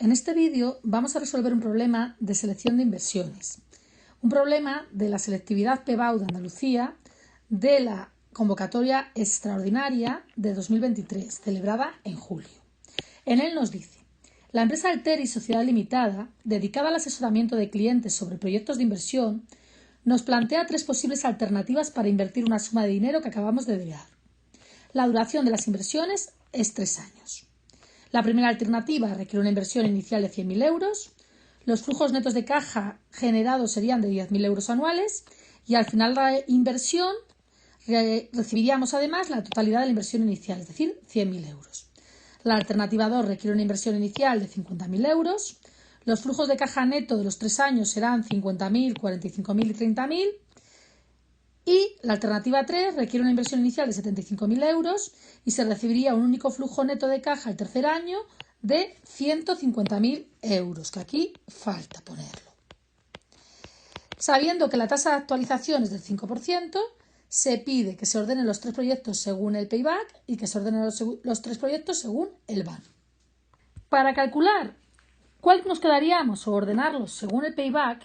En este vídeo vamos a resolver un problema de selección de inversiones, un problema de la selectividad PBAU de Andalucía de la convocatoria extraordinaria de 2023, celebrada en julio. En él nos dice: la empresa Alteri Sociedad Limitada, dedicada al asesoramiento de clientes sobre proyectos de inversión, nos plantea tres posibles alternativas para invertir una suma de dinero que acabamos de dar. La duración de las inversiones es 3 años. La primera alternativa requiere una inversión inicial de 100.000 euros, los flujos netos de caja generados serían de 10.000 euros anuales y al final de la inversión recibiríamos además la totalidad de la inversión inicial, es decir, 100.000 euros. La alternativa 2 requiere una inversión inicial de 50.000 euros, los flujos de caja neto de los 3 años serán 50.000, 45.000 y 30.000. Y la alternativa 3 requiere una inversión inicial de 75.000 euros y se recibiría un único flujo neto de caja el tercer año de 150.000 euros, que aquí falta ponerlo. Sabiendo que la tasa de actualización es del 5%, se pide que se ordenen los tres proyectos según el payback y que se ordenen los tres proyectos según el BAN. Para calcular cuál nos quedaríamos o ordenarlos según el payback,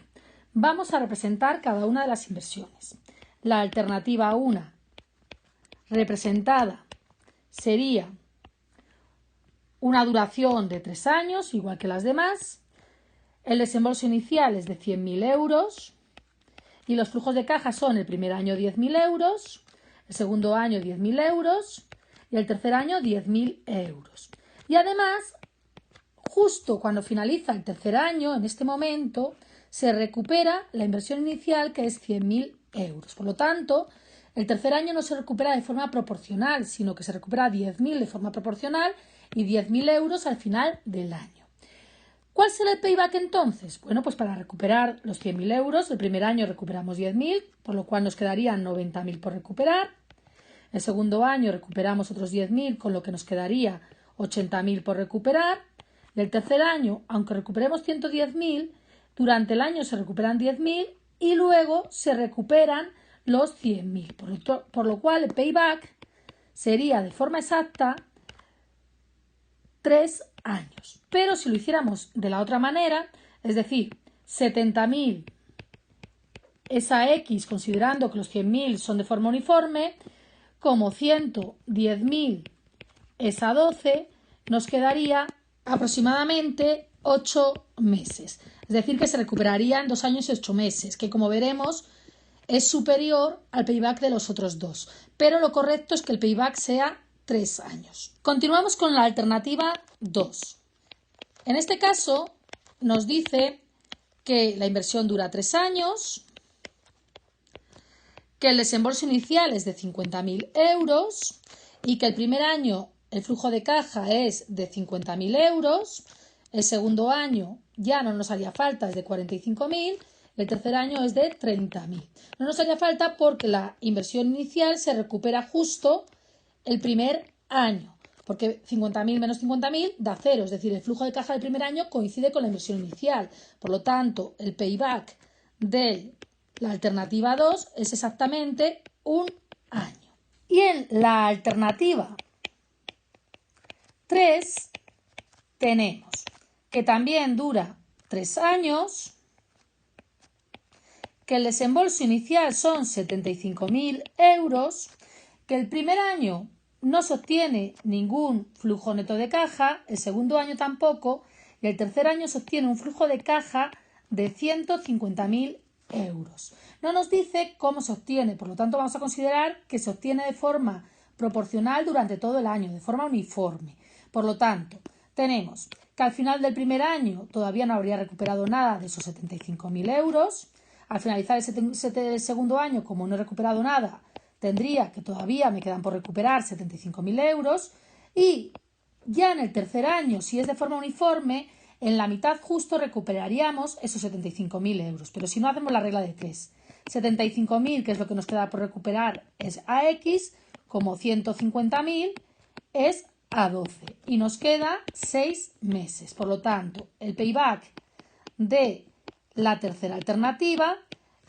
vamos a representar cada una de las inversiones. La alternativa 1 representada sería una duración de 3 años, igual que las demás. El desembolso inicial es de 100.000 euros y los flujos de caja son el primer año 10.000 euros, el segundo año 10.000 euros y el tercer año 10.000 euros. Y además, justo cuando finaliza el tercer año, en este momento, se recupera la inversión inicial, que es 100.000 euros. Por lo tanto, el tercer año no se recupera de forma proporcional, sino que se recupera 10.000 de forma proporcional y 10.000 euros al final del año. ¿Cuál será el payback entonces? Bueno, pues para recuperar los 100.000 euros, el primer año recuperamos 10.000, por lo cual nos quedarían 90.000 por recuperar. El segundo año recuperamos otros 10.000, con lo que nos quedaría 80.000 por recuperar. Y el tercer año, aunque recuperemos 110.000, durante el año se recuperan 10.000 y luego se recuperan los 100.000, por lo cual el payback sería de forma exacta 3 años. Pero si lo hiciéramos de la otra manera, es decir, 70.000 es a X, considerando que los 100.000 son de forma uniforme, como 110.000 es a 12, nos quedaría aproximadamente 8 meses. Es decir, que se recuperaría en 2 años y 8 meses, que como veremos es superior al payback de los otros dos. Pero lo correcto es que el payback sea 3 años. Continuamos con la alternativa 2. En este caso nos dice que la inversión dura 3 años, que el desembolso inicial es de 50.000 euros y que el primer año el flujo de caja es de 50.000 euros, el segundo año ya no nos haría falta, es de 45.000, el tercer año es de 30.000. No nos haría falta porque la inversión inicial se recupera justo el primer año, porque 50.000 menos 50.000 da 0, es decir, el flujo de caja del primer año coincide con la inversión inicial. Por lo tanto, el payback de la alternativa 2 es exactamente 1 año. Y en la alternativa 3 tenemos que también dura 3 años, que el desembolso inicial son 75.000 euros, que el primer año no se obtiene ningún flujo neto de caja, el segundo año tampoco, y el tercer año se obtiene un flujo de caja de 150.000 euros. No nos dice cómo se obtiene, por lo tanto vamos a considerar que se obtiene de forma proporcional durante todo el año, de forma uniforme. Por lo tanto, tenemos que al final del primer año todavía no habría recuperado nada de esos 75.000 euros. Al finalizar el segundo año, como no he recuperado nada, tendría que todavía me quedan por recuperar 75.000 euros. Y ya en el tercer año, si es de forma uniforme, en la mitad justo recuperaríamos esos 75.000 euros. Pero si no hacemos la regla de 3, 75.000, que es lo que nos queda por recuperar, es a X, como 150.000 es a 12 y nos queda 6 meses. Por lo tanto, el payback de la tercera alternativa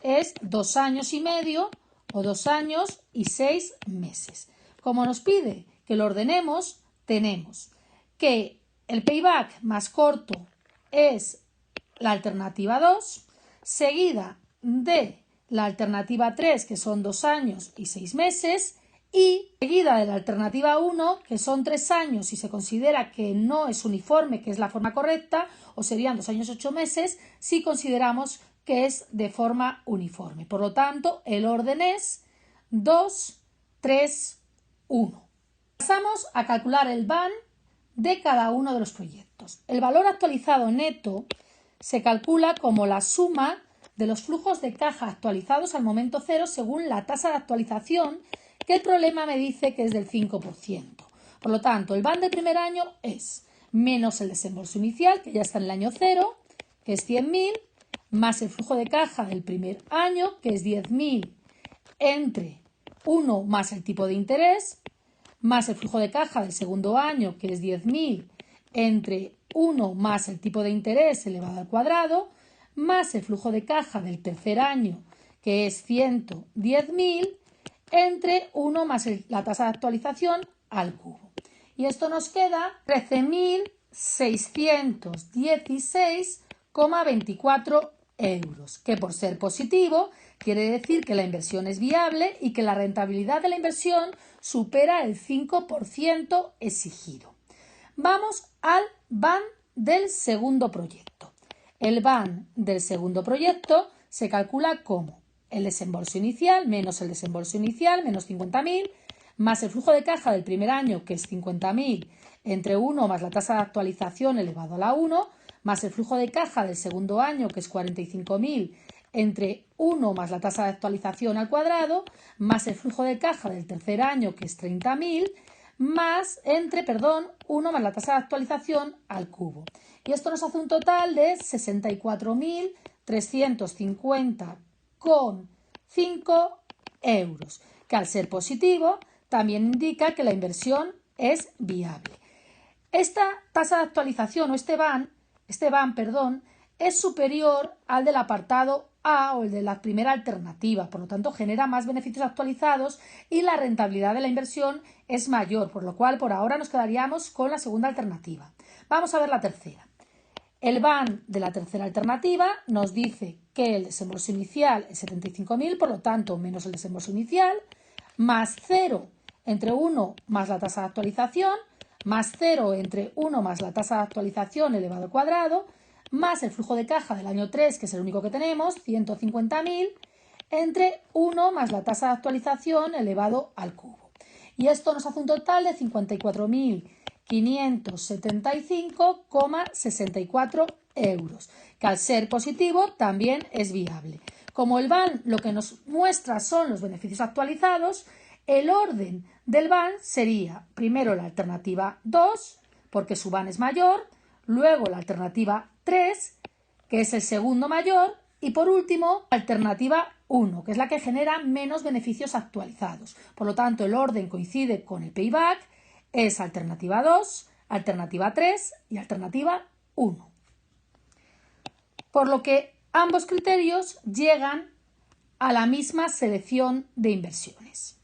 es 2 años y medio o 2 años y 6 meses. Como nos pide que lo ordenemos, tenemos que el payback más corto es la alternativa 2, seguida de la alternativa 3, que son 2 años y 6 meses, y seguida de la alternativa 1, que son 3 años y se considera que no es uniforme, que es la forma correcta, o serían 2 años y 8 meses si consideramos que es de forma uniforme. Por lo tanto, el orden es 2, 3, 1. Pasamos a calcular el BAN de cada uno de los proyectos. El valor actualizado neto se calcula como la suma de los flujos de caja actualizados al momento cero según la tasa de actualización, que el problema me dice que es del 5%. Por lo tanto, el BAN del primer año es menos el desembolso inicial, que ya está en el año 0, que es 100.000, más el flujo de caja del primer año, que es 10.000, entre 1 más el tipo de interés, más el flujo de caja del segundo año, que es 10.000, entre 1 más el tipo de interés elevado al cuadrado, más el flujo de caja del tercer año, que es 110.000, entre 1 más la tasa de actualización al cubo. Y esto nos queda 13.616,24 euros, que por ser positivo quiere decir que la inversión es viable y que la rentabilidad de la inversión supera el 5% exigido. Vamos al BAN del segundo proyecto. El BAN del segundo proyecto se calcula como el desembolso inicial menos el desembolso inicial menos 50.000 más el flujo de caja del primer año, que es 50.000, entre 1 más la tasa de actualización elevado a la 1, más el flujo de caja del segundo año, que es 45.000, entre 1 más la tasa de actualización al cuadrado, más el flujo de caja del tercer año, que es 30.000, más 1 más la tasa de actualización al cubo. Y esto nos hace un total de 64.350,5 euros, que al ser positivo también indica que la inversión es viable. Esta tasa de actualización o este BAN, es superior al del apartado A o el de la primera alternativa, por lo tanto genera más beneficios actualizados y la rentabilidad de la inversión es mayor, por lo cual por ahora nos quedaríamos con la segunda alternativa. Vamos a ver la tercera. El BAN de la tercera alternativa nos dice que el desembolso inicial es 75.000, por lo tanto menos el desembolso inicial, más 0 entre 1 más la tasa de actualización, más 0 entre 1 más la tasa de actualización elevado al cuadrado, más el flujo de caja del año 3, que es el único que tenemos, 150.000, entre 1 más la tasa de actualización elevado al cubo. Y esto nos hace un total de 54.575,64 euros, que al ser positivo también es viable. Como el BAN lo que nos muestra son los beneficios actualizados, el orden del BAN sería primero la alternativa 2, porque su BAN es mayor, luego la alternativa 3, que es el segundo mayor, y por último, la alternativa 1, que es la que genera menos beneficios actualizados. Por lo tanto, el orden coincide con el payback, es alternativa 2, alternativa 3 y alternativa 1. Por lo que ambos criterios llegan a la misma selección de inversiones.